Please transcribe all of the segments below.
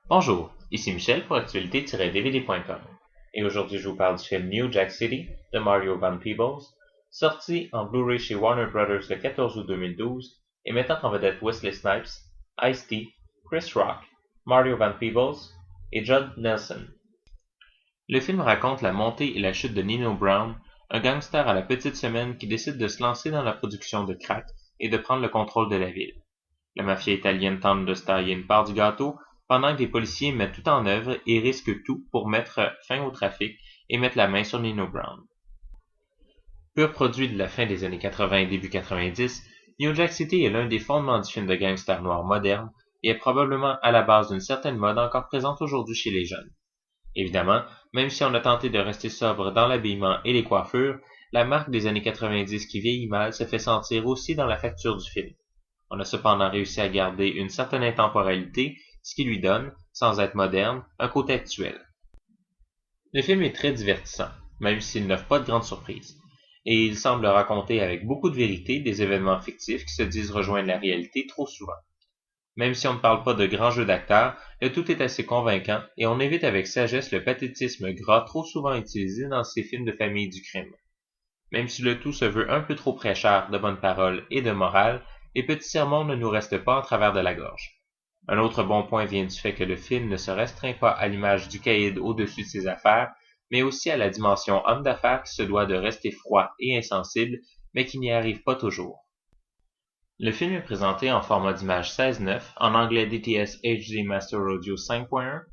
Bonjour, ici Michel pour actualité-dvd.com et aujourd'hui je vous parle du film New Jack City de Mario Van Peebles, sorti en Blu-ray chez Warner Bros. Le 14 août 2012 et mettant en vedette Wesley Snipes, Ice-T, Chris Rock, Mario Van Peebles et Judd Nelson. Le film raconte la montée et la chute de Nino Brown, un gangster à la petite semaine qui décide de se lancer dans la production de crack et de prendre le contrôle de la ville. La mafia italienne tente de se tailler une part du gâteau, pendant que les policiers mettent tout en œuvre et risquent tout pour mettre fin au trafic et mettre la main sur Nino Brown. Pur produit de la fin des années 80 et début 90, New Jack City est l'un des fondements du film de gangster noir moderne et est probablement à la base d'une certaine mode encore présente aujourd'hui chez les jeunes. Évidemment, même si on a tenté de rester sobre dans l'habillement et les coiffures, la marque des années 90 qui vieillit mal se fait sentir aussi dans la facture du film. On a cependant réussi à garder une certaine intemporalité, ce qui lui donne, sans être moderne, un côté actuel. Le film est très divertissant, même s'il n'offre pas de grandes surprises, et il semble raconter avec beaucoup de vérité des événements fictifs qui se disent rejoindre la réalité trop souvent. Même si on ne parle pas de grands jeux d'acteurs, le tout est assez convaincant et on évite avec sagesse le pathétisme gras trop souvent utilisé dans ces films de famille du crime. Même si le tout se veut un peu trop prêcheur de bonnes paroles et de morale, les petits sermons ne nous restent pas en travers de la gorge. Un autre bon point vient du fait que le film ne se restreint pas à l'image du caïd au-dessus de ses affaires, mais aussi à la dimension homme d'affaires qui se doit de rester froid et insensible, mais qui n'y arrive pas toujours. Le film est présenté en format d'image 16:9, en anglais DTS HD Master Audio 5.1,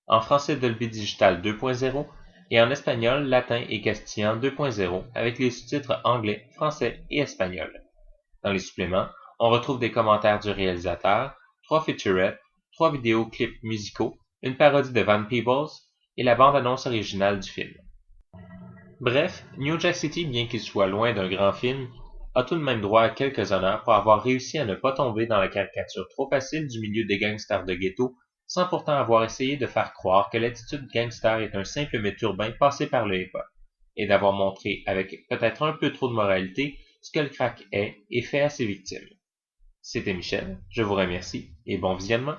en français Dolby Digital 2.0 et en espagnol, latin et castillan 2.0 avec les sous-titres anglais, français et espagnol. Dans les suppléments, on retrouve des commentaires du réalisateur, 3 featurettes, 3 vidéoclips musicaux, une parodie de Van Peebles et la bande-annonce originale du film. Bref, New Jack City, bien qu'il soit loin d'un grand film, a tout de même droit à quelques honneurs pour avoir réussi à ne pas tomber dans la caricature trop facile du milieu des gangsters de ghetto, sans pourtant avoir essayé de faire croire que l'attitude gangster est un simple mythe urbain passé par le hip-hop, et d'avoir montré, avec peut-être un peu trop de moralité, ce que le crack est et fait à ses victimes. C'était Michel, je vous remercie et bon visionnement.